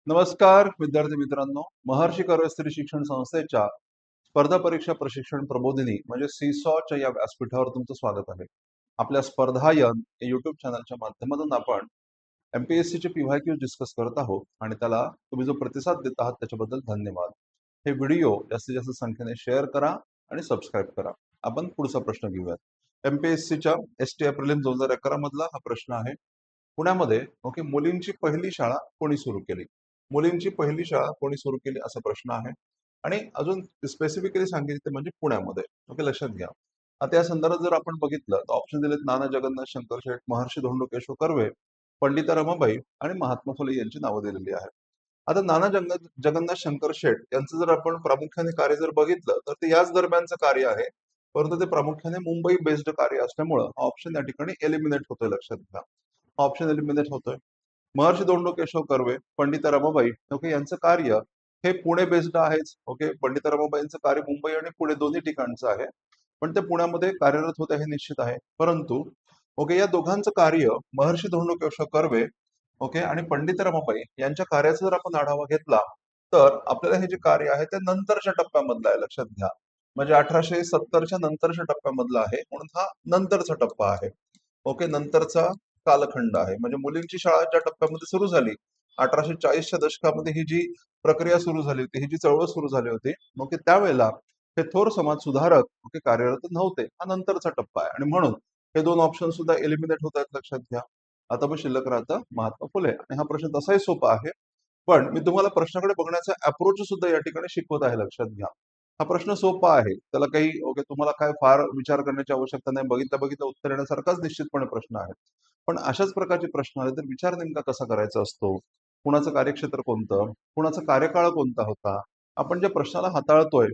नमस्कार विद्यार्थी मित्रांनो. महर्षी कर्वे स्त्री शिक्षण संस्थेच्या स्पर्धा परीक्षा प्रशिक्षण प्रबोधिनी म्हणजे सीसॉच्या या व्यासपीठावर तुमचं स्वागत आहे. आपल्या स्पर्धायन या युट्यूब चॅनलच्या माध्यमातून आपण MPSC चे PYQ डिस्कस करत आहोत आणि त्याला तुम्ही जो प्रतिसाद देत आहात त्याच्याबद्दल धन्यवाद. हे व्हिडिओ जास्तीत जास्त संख्येने शेअर करा आणि सबस्क्राईब करा. आपण पुढचा प्रश्न घेऊयात. MPSCच्या STI प्रिलिम 2011 मधला हा प्रश्न आहे. पुण्यामध्ये मुलींची पहिली शाळा कोणी सुरू केली? मुलींची पहिली शाळा कोणी सुरू केली असा प्रश्न आहे. आणि अजून स्पेसिफिकली सांगितले म्हणजे पुण्यामध्ये. लक्षात घ्या. आता या संदर्भात जर आपण बघितलं तर ऑप्शन दिलेत नाना जगन्नाथ शंकर शेठ, महर्षी धोंडो केशव कर्वे, पंडिता रमाबाई आणि महात्मा फुले यांची नावं दिलेली आहेत. आता नाना जगन्नाथ शंकर शेठ यांचं जर आपण प्रामुख्याने कार्य जर बघितलं तर ते याच दरम्यानचं कार्य आहे. परंतु ते प्रामुख्याने मुंबई बेस्ड कार्य असल्यामुळं हा ऑप्शन या ठिकाणी एलिमिनेट होतोय. लक्षात घ्या. हा ऑप्शन एलिमिनेट होतोय. महर्षी धोंडो केशव कर्वे, पंडिता रमाबाई यांचं कार्य हे पुणे बेस्ड आहेच. पंडिता रमाबाईंचं कार्य मुंबई आणि पुणे दोन्ही ठिकाणचं आहे. पण ते पुण्यामध्ये कार्यरत होते हे निश्चित आहे. परंतु या दोघांचं कार्य महर्षी धोंडो केशव कर्वे आणि पंडिता रमाबाई यांच्या कार्याचा जर आपण आढावा घेतला तर आपल्याला हे जे कार्य आहे ते नंतरच्या टप्प्यामधलं आहे. लक्षात घ्या. म्हणजे 1870च्या नंतरच्या टप्प्यामधला आहे, म्हणून हा नंतरचा टप्पा आहे. नंतरचा कालखंड आहे. म्हणजे मुलींची शाळा ज्या टप्प्यामध्ये सुरू झाली 1840च्या दशकामध्ये ही जी प्रक्रिया सुरू झाली होती, ही जी चळवळ सुरू झाली होती, त्यावेळेला हे थोर समाज सुधारक कार्यरत नव्हते. हा नंतरचा टप्पा आहे आणि म्हणून हे दोन ऑप्शन सुद्धा एलिमिनेट होत आहेत. लक्षात घ्या. आता मग शिल्लक राहतं महात्मा फुले आणि हा प्रश्न तसाही सोपा आहे. पण मी तुम्हाला प्रश्नाकडे बघण्याचा अप्रोच सुद्धा या ठिकाणी शिकवत आहे. लक्षात घ्या. हा प्रश्न सोपा आहे. त्याला काही तुम्हाला काय फार विचार करण्याची आवश्यकता नाही. बघितल्या बघितल्या उत्तर येण्यासारखाच निश्चितपणे प्रश्न आहे. पण अशाच प्रकारचे प्रश्न आले तर विचार नेमका कसा करायचा असतो? कुणाचं कार्यक्षेत्र कोणतं? कुणाचा कार्यकाळ कोणता होता? आपण ज्या प्रश्नाला हाताळतोय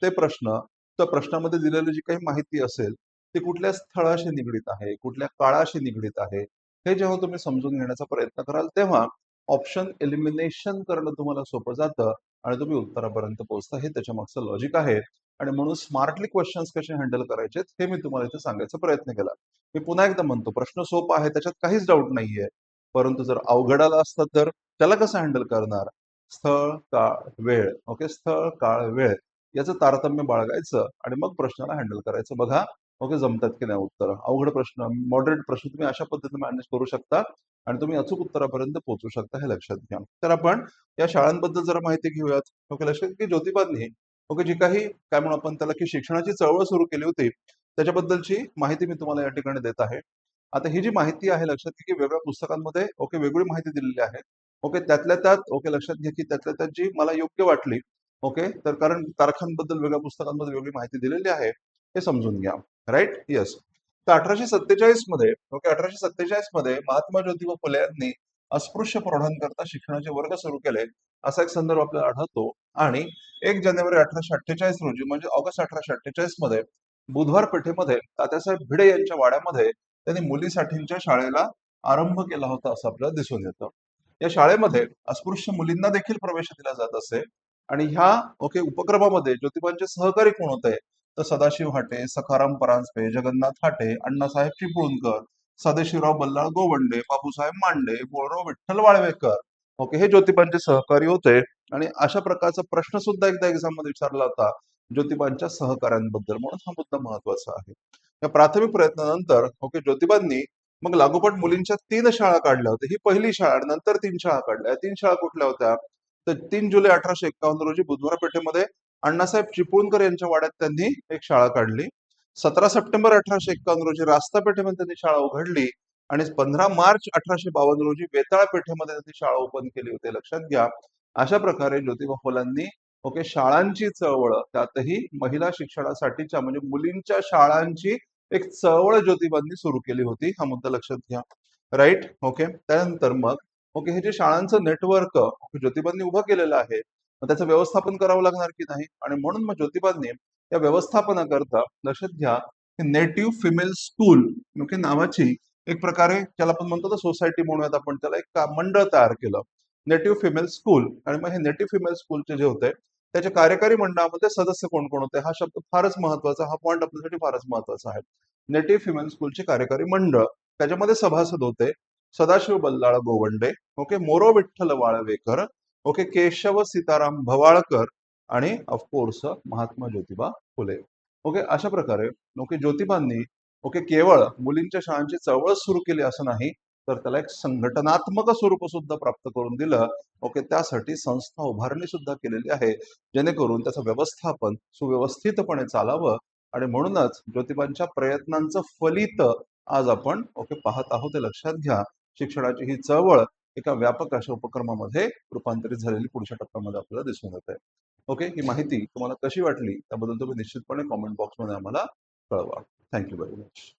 ते प्रश्न, त्या प्रश्नामध्ये दिलेली जी काही माहिती असेल ती कुठल्या स्थळाशी निगडीत आहे, कुठल्या काळाशी निगडीत आहे, हे जेव्हा तुम्ही समजून घेण्याचा प्रयत्न कराल तेव्हा ऑप्शन एलिमिनेशन करणं तुम्हाला सोपं जातं आणि तुम्ही उत्तरापर्यंत पोहोचता. हे त्याच्या मागचं लॉजिक आहे. आणि म्हणून स्मार्टली क्वेश्चन्स कसे हँडल करायचे हे मी तुम्हाला इथे सांगायचा प्रयत्न केला. मी पुन्हा एकदा म्हणतो, प्रश्न सोपा आहे, त्याच्यात काहीच डाऊट नाहीये. परंतु जर अवघड आला असता तर त्याला कसं हँडल करणार? स्थळ, काळ, वेळ. स्थळ, काळ, वेळ याचं तारतम्य बाळगायचं आणि मग प्रश्नाला हँडल करायचं. बघा जमतात की नाही उत्तर. अवघड प्रश्न, मॉडरेट प्रश्न तुम्ही अशा पद्धतीने मॅनेज करू शकता आणि तुम्ही अचूक उत्तरापर्यंत पोहोचू शकता. हे लक्षात घ्या. तर आपण या शाळांबद्दल जरा माहिती घेऊयात. लक्षात की ज्योतिबांनी जी काही काय म्हणू आपण त्याला की शिक्षणाची चळवळ सुरू केली होती त्याच्याबद्दलची माहिती मी तुम्हाला या ठिकाणी देत आहे. आता ही जी माहिती आहे लक्षात घ्या की वेगळ्या पुस्तकांमध्ये वेगळी माहिती दिलेली आहे. त्यातल्या त्यात लक्षात घ्या की त्यातल्या त्यात जी मला योग्य वाटली तर कारण तारखांबद्दल वेगळ्या पुस्तकांमध्ये वेगळी माहिती दिलेली आहे, हे समजून घ्या. राईट. येस. तर 1847 मध्ये 1847 मध्ये महात्मा ज्योतिबा फुले यांनी अस्पृश्य प्रौढांकरता शिक्षणाचे वर्ग सुरू केले असा एक संदर्भ आपल्याला आढळतो. आणि 1 जानेवारी 1848 रोजी म्हणजे ऑगस्ट 1848 मध्ये बुधवार पेठेमध्ये तात्यासाहेब भिडे यांच्या वाड्यामध्ये त्यांनी मुलीसाठीच्या शाळेला आरंभ केला होता असं आपल्याला दिसून येतं. या शाळेमध्ये अस्पृश्य मुलींना देखील प्रवेश दिला जात असे. आणि ह्या उपक्रमामध्ये ज्योतिबांचे सहकारी कोण होते तर सदाशिव हाटे, सखाराम परांजपे, जगन्नाथ हाटे, अण्णासाहेब चिपळूणकर, सदाशिवराव बल्लाळ गोवंडे, बापूसाहेब मांडे, बोळराव विठ्ठल वाळवेकर हे ज्योतिबांचे सहकारी होते. आणि अशा प्रकारचा प्रश्न सुद्धा एकदा एक्झाम मध्ये विचारला होता ज्योतिबांच्या सहकाऱ्यांबद्दल, म्हणून हा मुद्दा महत्वाचा आहे. या प्राथमिक प्रयत्नानंतर ज्योतिबांनी मग लागोपाठ मुलींच्या 3 शाळा काढल्या होत्या. ही पहिली शाळा आणि नंतर 3 शाळा काढल्या. 3 शाळा कुठल्या होत्या तर 3 जुलै 1851 रोजी बुधवार पेठेमध्ये अण्णासाहेब चिपळूणकर यांच्या वाड्यात त्यांनी एक शाळा काढली. 17 सप्टेंबर 1851 रोजी रास्ता पेठेमध्ये त्यांनी शाळा उघडली आणि 15 मार्च 1852 रोजी बेताळ पेठेमध्ये त्यांनी शाळा ओपन केली होती. लक्षात घ्या. अशा प्रकारे ज्योतिबा फुलांनी शाळांची चळवळ, त्यातही महिला शिक्षणासाठीच्या म्हणजे मुलींच्या शाळांची एक चळवळ ज्योतिबांनी सुरू केली होती. हा मुद्दा लक्षात घ्या. राईट. त्यानंतर मग हे जे शाळांचं नेटवर्क ज्योतिबांनी उभं केलेलं आहे मग त्याचं व्यवस्थापन करावं लागणार की नाही. आणि म्हणून मग ज्योतिबांनी या व्यवस्थापनाकरता लक्षात घ्या नेटिव्ह फिमेल स्कूल नावाची एक प्रकारे त्याला आपण म्हणतो ना सोसायटी म्हणूयात आपण त्याला एक मंडळ तयार केलं, नेटिव्ह फिमेल स्कूल. आणि मग हे नेटिव्ह फिमेल स्कूलचे जे होते त्याच्या कार्यकारी मंडळामध्ये सदस्य कोण कोण होते, हा शब्द फारच महत्वाचा, हा पॉईंट आपल्यासाठी फारच महत्वाचा आहे. नेटिव्ह फिमेल स्कूलचे कार्यकारी मंडळ, त्याच्यामध्ये सभासद होते सदाशिव बल्लाळ गोवंडे, मोरो विठ्ठल वाळवेकर, ओके, केशव सीताराम भवाळकर आणि ऑफकोर्स महात्मा ज्योतिबा फुले. ओके, अशा प्रकारे ओके ज्योतिबांनी ओके केवळ मुलींच्या शाळांची चळवळ सुरू केली असं नाही, तर त्याला एक संघटनात्मक स्वरूप सुद्धा प्राप्त करून दिलं. ओके, त्यासाठी संस्था उभारणी सुद्धा केलेली आहे, जेणेकरून त्याचं व्यवस्थापन सुव्यवस्थितपणे चालावं. आणि म्हणूनच ज्योतिबांच्या प्रयत्नांचं फलित आज आपण ओके पाहत आहोत, हे लक्षात घ्या. शिक्षणाची ही चळवळ एका व्यापक अशा उपक्रमामध्ये रूपांतरित झालेली पुढच्या टप्प्यामध्ये आपल्याला दिसून येत आहे. ओके, ही माहिती तुम्हाला कशी वाटली त्याबद्दल तुम्ही निश्चितपणे कॉमेंट बॉक्समध्ये आम्हाला कळवा. Thank you very much.